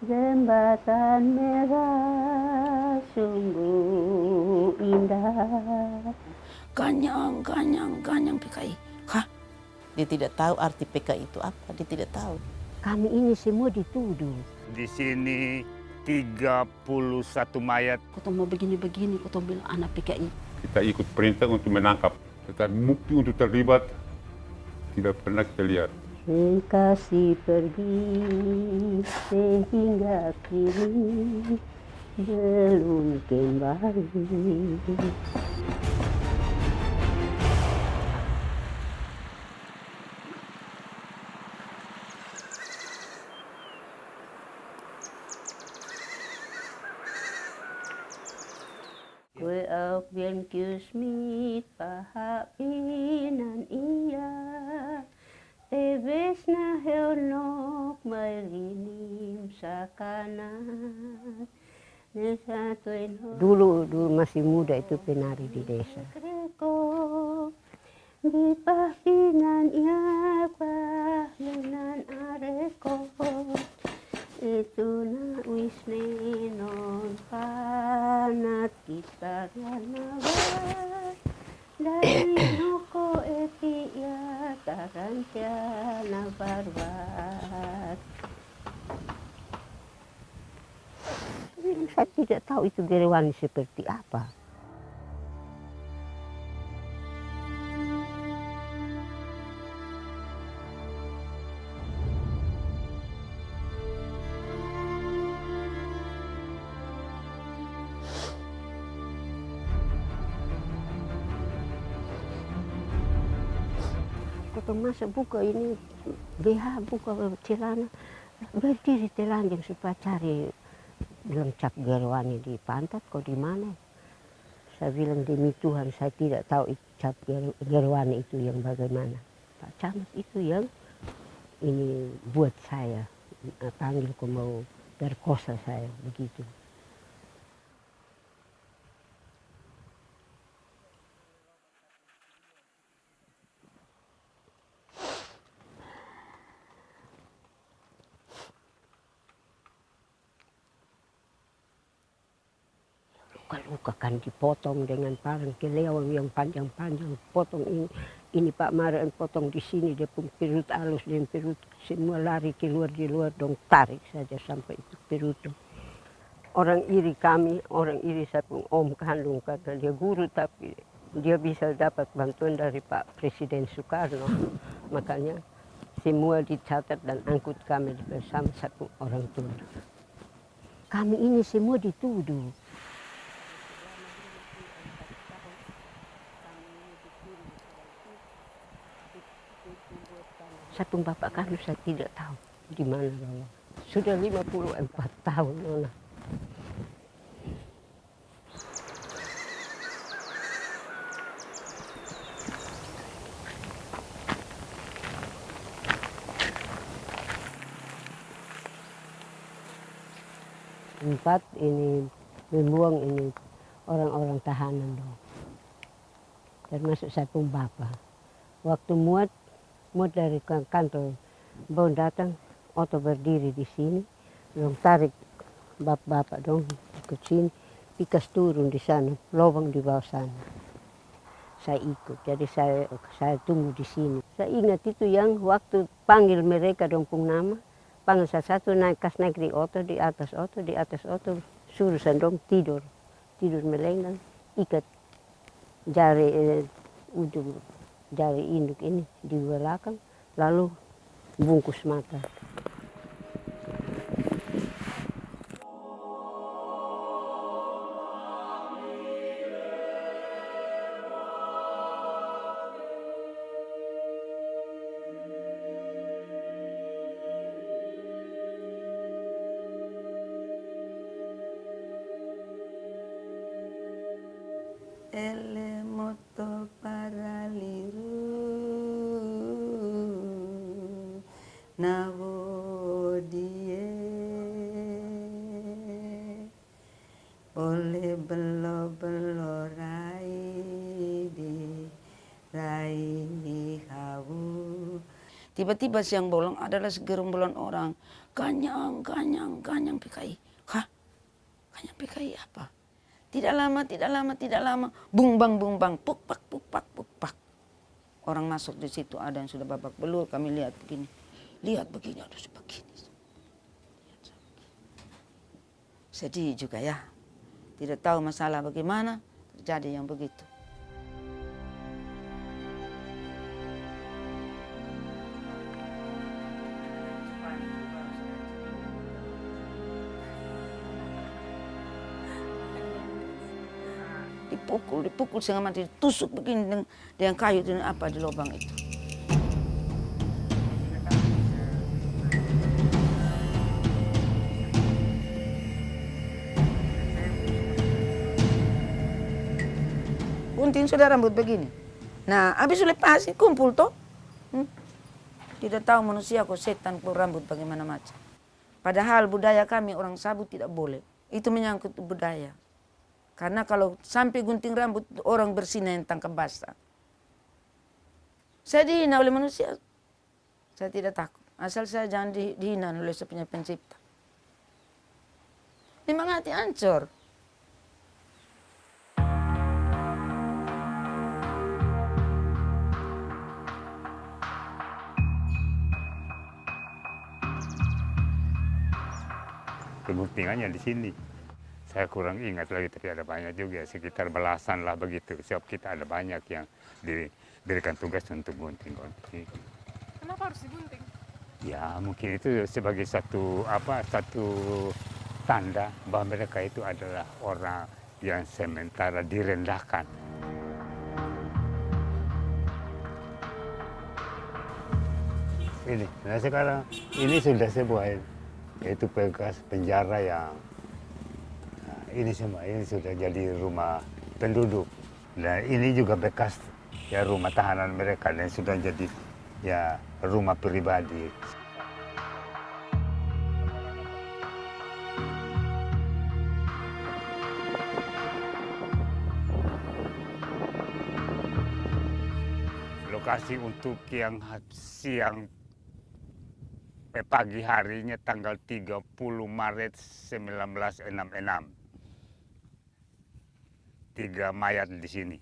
Jembatan merah sungguh indah. Ganyang PKI. Hah? Dia tidak tahu arti PKI itu apa, dia tidak tahu. Kami ini semua dituduh. Di sini 31 mayat. Kau mau begini-begini, kau bilang anak PKI. Kita ikut perintah untuk menangkap, tetapi bukti untuk terlibat tidak pernah kita lihat. Kasih pergi sehingga kini belum kembali. Kue ook bien kusmit pahapinan iya. Tebes na heonok malinim sa kanan. Dulu masih muda itu penari di desa. Di pahinan iya pahinan areko. Itu na wisne non panat kita ganawa. Dari noko eti ya tarancia na barbat. Saya tidak tahu itu Gerewani seperti apa. Waktu masa buka ini BH buka celana berdiri telanjang supaya cari bilang cap Gerewani di pantat kok di mana. Saya bilang demi Tuhan saya tidak tahu cap Gerewani itu yang bagaimana. Pak Camat itu yang ini buat saya panggil kok mau perkosa saya begitu. Luka-luka kan dipotong dengan parang kelewang yang panjang-panjang. Potong ini Pak Marian potong di sini dia pun perut halus dan perut semua lari keluar di luar dong tarik saja sampai itu perut. Orang iri kami, orang iri saya pun om kandung karena dia guru tapi dia bisa dapat bantuan dari Pak Presiden Soekarno. Makanya semua dicatat dan angkut kami bersama satu orang tua. Kami ini semua dituduh. Satu bapak kami saya tidak tahu di mana Nona. Sudah 54 tahun Nona. Empat ini membuang ini orang-orang tahanan dong. Termasuk saya pun bapak. Waktu muat dari kantor bau datang, oto berdiri di sini, dong tarik bapak dong ke sini, pikas turun di sana, lubang di bawah sana. Saya ikut, jadi saya tunggu di sini. Saya ingat itu yang waktu panggil mereka dong pung nama, panggil saya satu naik di oto, di atas oto, suruh saya dong tidur melenggang, ikat jari ujung jari induk ini di belakang, lalu bungkus mata. Ele moto para liru navodie boleh belo rai di rai hawu Tiba-tiba siang bolong adalah segerombolan orang. Kanyang, kanyang, kanyang PKI. Hah? Kanyang PKI apa? Tidak lama. Bung bang, puk pak. Orang masuk di situ ada yang sudah babak belur. Kami lihat begini. Aduh sebegini. Sedih juga ya. Tidak tahu masalah bagaimana terjadi yang begitu. Dipukul setengah mati, ditusuk begini dengan kayu dengan apa di lubang itu. Gunting sudah rambut begini. Nah, habis lepas kumpul toh. Tidak tahu manusia kok setan kok rambut bagaimana macam. Padahal budaya kami orang Sabu tidak boleh. Itu menyangkut budaya. Karena kalau sampai gunting rambut orang bersinah yang tangkap basah. Saya dihina oleh manusia. Saya tidak takut. Asal saya jangan dihina oleh saya punya pencipta. Memang hati hancur. Keguntingannya di sini. Saya kurang ingat lagi, tapi ada banyak juga, sekitar belasan lah begitu. Sebab kita ada banyak yang diberikan tugas untuk gunting-gunting. Kenapa harus digunting? Ya mungkin itu sebagai satu tanda bahwa mereka itu adalah orang yang sementara direndahkan. Ini, nah sekarang ini sudah sebuah yaitu bekas penjara yang ini semua ini sudah jadi rumah penduduk, dan ini juga bekas ya rumah tahanan mereka dan sudah jadi ya rumah pribadi. Lokasi untuk yang siang pagi harinya tanggal 30 Maret 1966. 3 mayat di sini.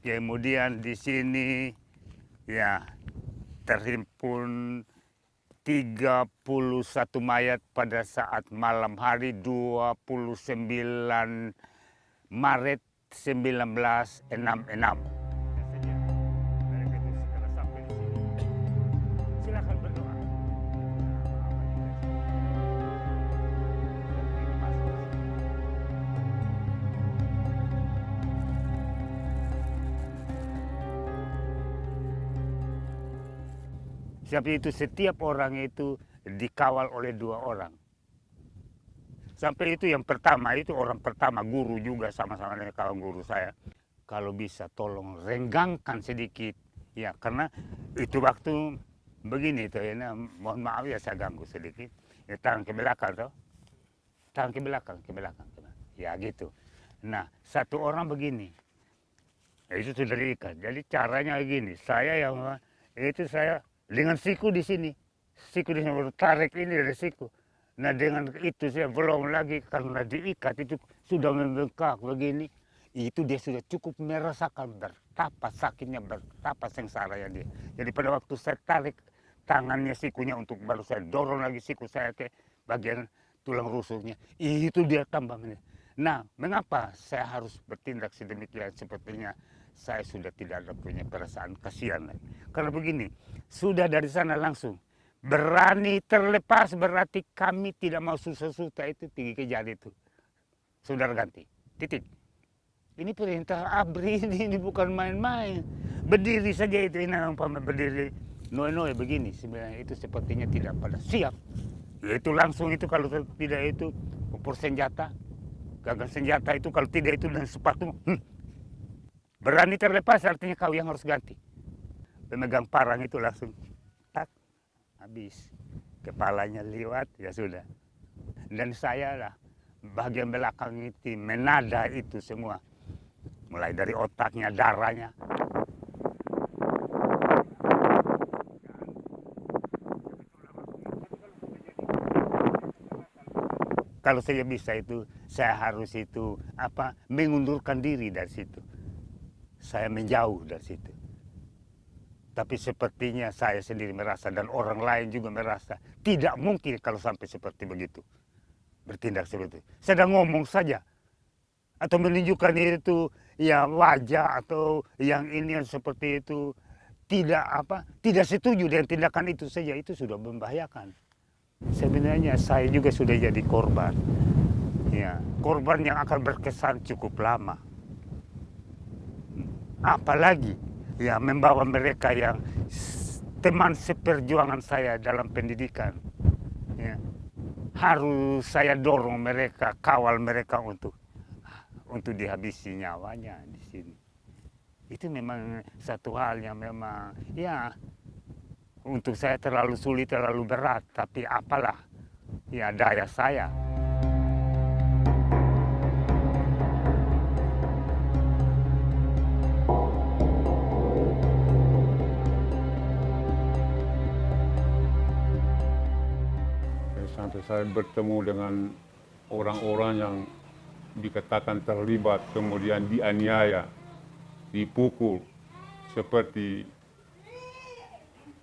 Kemudian di sini ya terhimpun 31 mayat pada saat malam hari 29 Maret 1966. Silakan berdoa. Sebab itu setiap orang itu dikawal oleh 2 orang. Sampai itu yang pertama, itu orang pertama, guru juga sama-sama dengan kawan guru saya. Kalau bisa tolong renggangkan sedikit. Ya, karena itu waktu begini tuh ya, mohon maaf ya saya ganggu sedikit. Ya, tangan ke belakang tuh. Tangan ke belakang. Ya gitu. Nah, satu orang begini. Ya, itu sudah diikat. Jadi caranya begini, saya dengan siku di sini. Siku di sini baru tarik ini dari siku. Nah dengan itu saya belum lagi karena diikat itu sudah membengkak begini. Itu dia sudah cukup merasakan betapa sakitnya, betapa sengsaranya dia. Jadi pada waktu saya tarik tangannya sikunya untuk baru saya dorong lagi siku saya ke bagian tulang rusuknya. Itu dia tambah menit. Nah mengapa saya harus bertindak sedemikian, sepertinya saya sudah tidak ada punya perasaan kasihan lagi. Karena begini, sudah dari sana langsung berani terlepas berarti kami tidak mau susah-susah itu tinggi kejar itu. Saudara ganti, titik. Ini perintah ABRI ini bukan main-main. Berdiri saja itu, ini umpama berdiri noe-noe begini, sebenarnya itu sepertinya tidak pada siap. Itu langsung itu kalau tidak itu ukur senjata, gagal senjata itu kalau tidak itu dan sepatu. Berani terlepas artinya kau yang harus ganti. Pemegang parang itu langsung tak habis. Kepalanya liwat ya sudah. Dan saya lah bagian belakang itu menada itu semua. mulai dari otaknya, darahnya. Kalau saya bisa itu, saya harus itu mengundurkan diri dari situ. Saya menjauh dari situ. Tapi sepertinya saya sendiri merasa dan orang lain juga merasa tidak mungkin kalau sampai seperti begitu. Bertindak seperti itu. Sedang ngomong saja. Atau menunjukkan itu ya wajah atau yang ini yang seperti itu tidak setuju dengan tindakan itu saja, itu sudah membahayakan. Sebenarnya saya juga sudah jadi korban. Ya, korban yang akan berkesan cukup lama. Apalagi ya membawa mereka yang teman seperjuangan saya dalam pendidikan. Ya, harus saya dorong mereka, kawal mereka untuk dihabisi nyawanya di sini. Itu memang satu hal yang memang ya untuk saya terlalu sulit, terlalu berat, tapi apalah ya daya saya. Sampai saya bertemu dengan orang-orang yang dikatakan terlibat, kemudian dianiaya, dipukul, seperti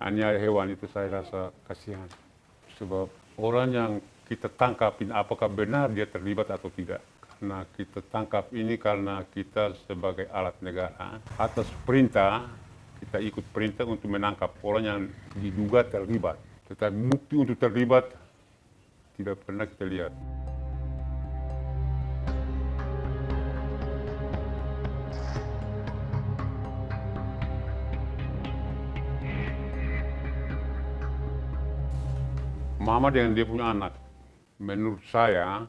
aniaya hewan, itu saya rasa kasihan. Sebab orang yang kita tangkapin apakah benar dia terlibat atau tidak. Karena kita tangkap ini karena kita sebagai alat negara, atas perintah, kita ikut perintah untuk menangkap orang yang diduga terlibat. Tetapi bukti untuk terlibat tidak pernah kita lihat. Mama dengan dia punya anak, menurut saya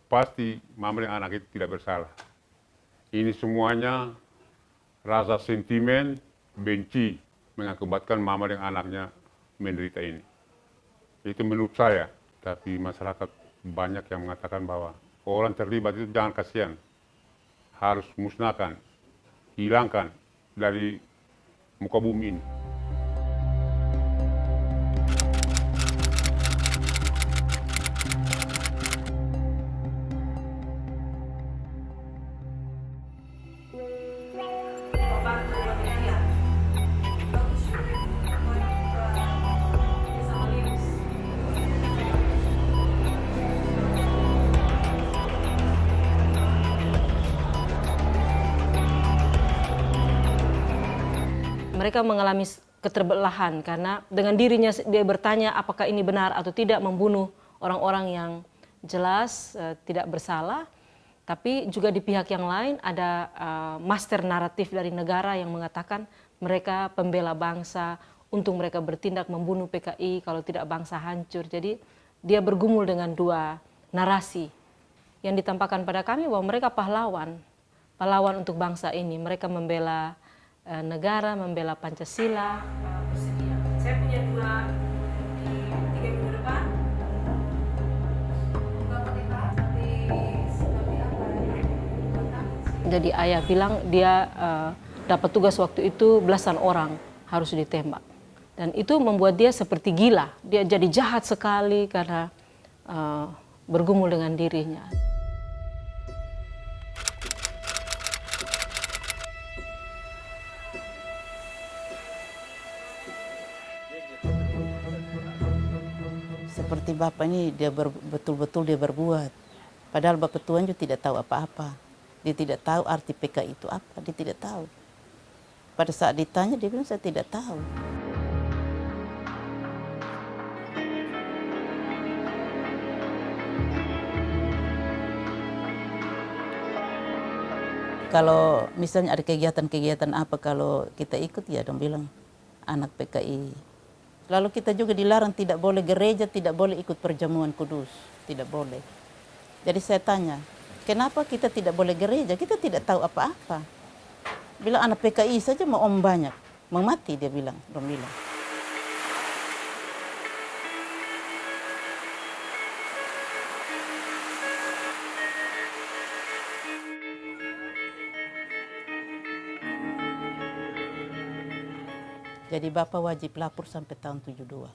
pasti mama dengan anak itu tidak bersalah. Ini semuanya rasa sentimen, benci mengakibatkan mama dengan anaknya menderita ini. Itu menurut saya, tapi masyarakat banyak yang mengatakan bahwa orang terlibat itu jangan kasihan, harus musnahkan, hilangkan dari muka bumi ini. Mereka mengalami keterbelahan karena dengan dirinya dia bertanya apakah ini benar atau tidak membunuh orang-orang yang jelas tidak bersalah. Tapi juga di pihak yang lain ada master naratif dari negara yang mengatakan mereka pembela bangsa, untuk mereka bertindak membunuh PKI kalau tidak bangsa hancur. Jadi dia bergumul dengan dua narasi yang ditampakkan pada kami bahwa mereka pahlawan untuk bangsa ini. Mereka membela negara, membela Pancasila. Saya punya dua di 3 minggu depan. Jadi ayah bilang dia dapat tugas waktu itu belasan orang harus ditembak. Dan itu membuat dia seperti gila. Dia jadi jahat sekali karena bergumul dengan dirinya. Seperti Bapak ini dia betul-betul dia berbuat. Padahal Bapak Tuan juga tidak tahu apa-apa. Dia tidak tahu arti PKI itu apa, dia tidak tahu. Pada saat ditanya dia bilang saya tidak tahu. Kalau misalnya ada kegiatan-kegiatan apa kalau kita ikut ya dong bilang anak PKI. Lalu kita juga dilarang tidak boleh gereja, tidak boleh ikut perjamuan kudus, tidak boleh. Jadi saya tanya, kenapa kita tidak boleh gereja? Kita tidak tahu apa-apa. Bilang anak PKI saja mau om banyak, mau mati dia bilang, dong bilang. Jadi Bapak wajib lapor sampai tahun 72.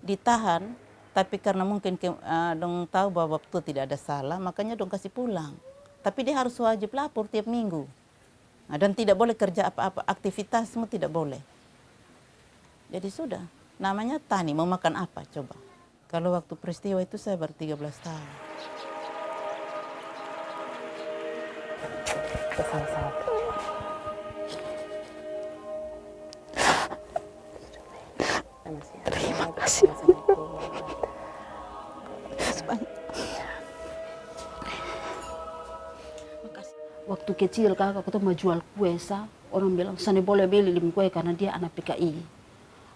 Ditahan, tapi karena mungkin dong tahu bahwa Bapak itu tidak ada salah, makanya dong kasih pulang. Tapi dia harus wajib lapor tiap minggu. Nah, dan tidak boleh kerja apa-apa, aktivitasmu tidak boleh. Jadi sudah, namanya tani, mau makan apa coba. Kalau waktu peristiwa itu saya baru 13 tahun. Terima kasih. Waktu kecil kakak kita mau jual kue orang bilang sana boleh beli lim kue karena dia anak PKI.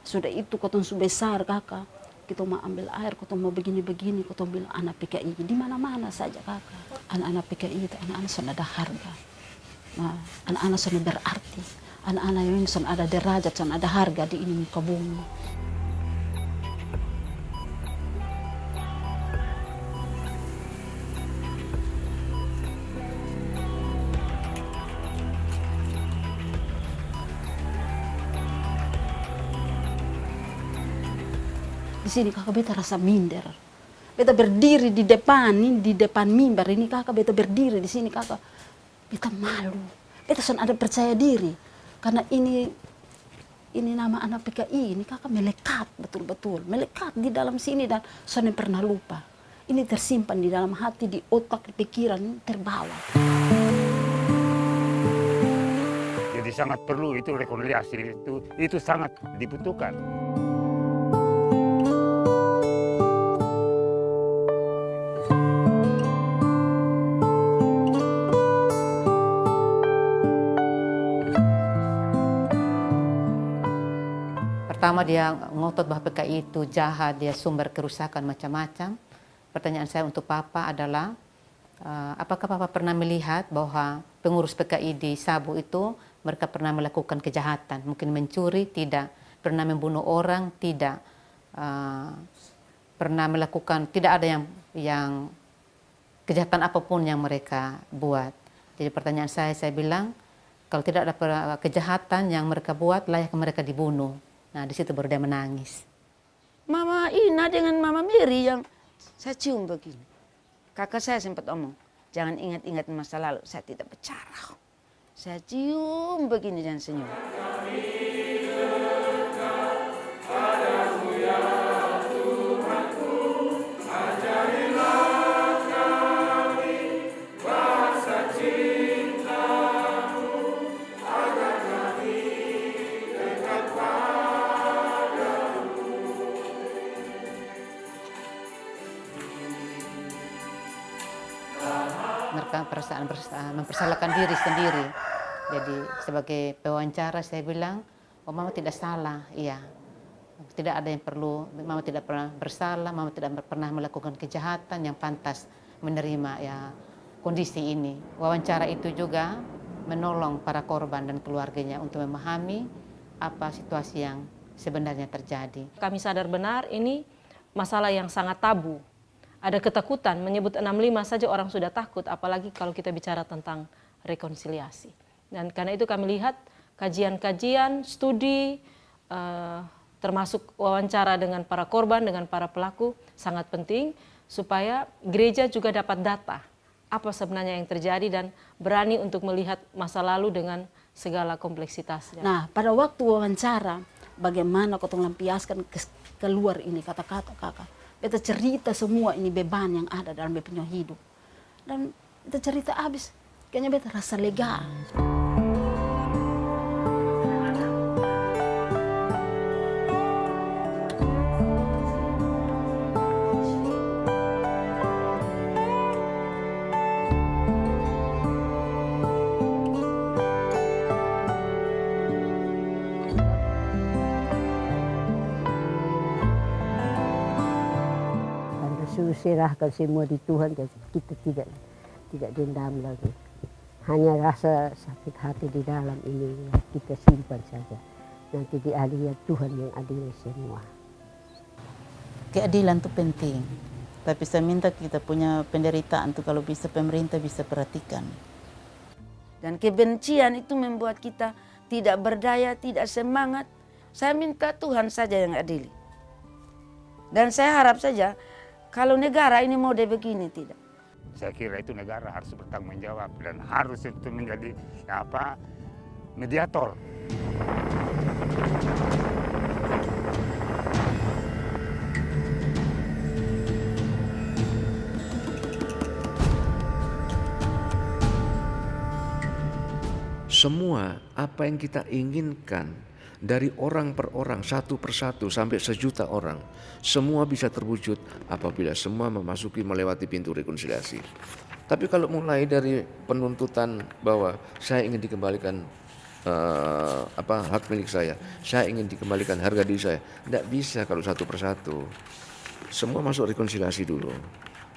Sudah itu kotong sudah besar kakak, kita mau ambil air, kita mau begini-begini, kita bilang anak PKI. Di mana-mana saja kakak. Anak-anak PKI itu anak-anak sudah ada harga. Nah, anak-anak sudah berarti. Anak-anak yang sudah ada derajat, sudah ada harga di ini muka bumi. Di sini kakak beta rasa minder. Beta berdiri di depan mimbar ini kakak beta berdiri di sini kakak. Beta malu. Beta sudah ada percaya diri. Karena ini nama anak PKI ini kakak melekat betul-betul. Melekat di dalam sini dan sudah pernah lupa. Ini tersimpan di dalam hati, di otak, di pikiran, terbawa. Jadi sangat perlu itu rekonsiliasi itu sangat dibutuhkan. Pertama dia ngotot bahwa PKI itu jahat, dia sumber kerusakan macam-macam. Pertanyaan saya untuk Papa adalah, apakah Papa pernah melihat bahwa pengurus PKI di Sabu itu mereka pernah melakukan kejahatan, mungkin mencuri, tidak, pernah membunuh orang, tidak, pernah melakukan, tidak ada yang kejahatan apapun yang mereka buat. Jadi pertanyaan saya bilang, kalau tidak ada kejahatan yang mereka buat, layak mereka dibunuh. Nah, di situ baru dia menangis. Mama Ina dengan Mama Mary yang saya cium begini. Kakak saya sempat omong, jangan ingat-ingat masa lalu, saya tidak bicara. Saya cium begini dan senyum. Mereka mempersalahkan diri sendiri. Jadi sebagai pewawancara saya bilang, oh Mama tidak salah, iya. Tidak ada yang perlu, Mama tidak pernah bersalah, Mama tidak pernah melakukan kejahatan yang pantas menerima ya kondisi ini. Wawancara itu juga menolong para korban dan keluarganya untuk memahami apa situasi yang sebenarnya terjadi. Kami sadar benar ini masalah yang sangat tabu. Ada ketakutan, menyebut 65 saja orang sudah takut, apalagi kalau kita bicara tentang rekonsiliasi. Dan karena itu kami lihat kajian-kajian, studi, termasuk wawancara dengan para korban, dengan para pelaku, sangat penting supaya gereja juga dapat data apa sebenarnya yang terjadi dan berani untuk melihat masa lalu dengan segala kompleksitasnya. Nah, pada waktu wawancara, bagaimana kau lampiaskan keluar ini kata-kata kakak. Beta cerita semua ini beban yang ada dalam beta punya hidup. Dan beta cerita habis, kayaknya beta rasa lega. Serahkan semua di Tuhan, jadi kita tidak dendam lagi. Hanya rasa sakit hati di dalam ini kita simpan saja. Nanti diadili Tuhan yang adili semua. Keadilan itu penting, tapi saya minta kita punya penderitaan tuh kalau bisa pemerintah bisa perhatikan. Dan kebencian itu membuat kita tidak berdaya, tidak semangat. Saya minta Tuhan saja yang adili. Dan saya harap saja kalau negara ini mau begini tidak. Saya kira itu negara harus bertanggung jawab dan harus itu menjadi mediator. Semua apa yang kita inginkan dari orang per orang, satu persatu sampai sejuta orang, semua bisa terwujud apabila semua memasuki melewati pintu rekonsiliasi. Tapi kalau mulai dari penuntutan bahwa saya ingin dikembalikan hak milik saya ingin dikembalikan harga diri saya, tidak bisa kalau satu persatu. Semua masuk rekonsiliasi dulu.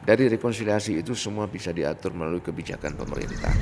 Dari rekonsiliasi itu semua bisa diatur melalui kebijakan pemerintah.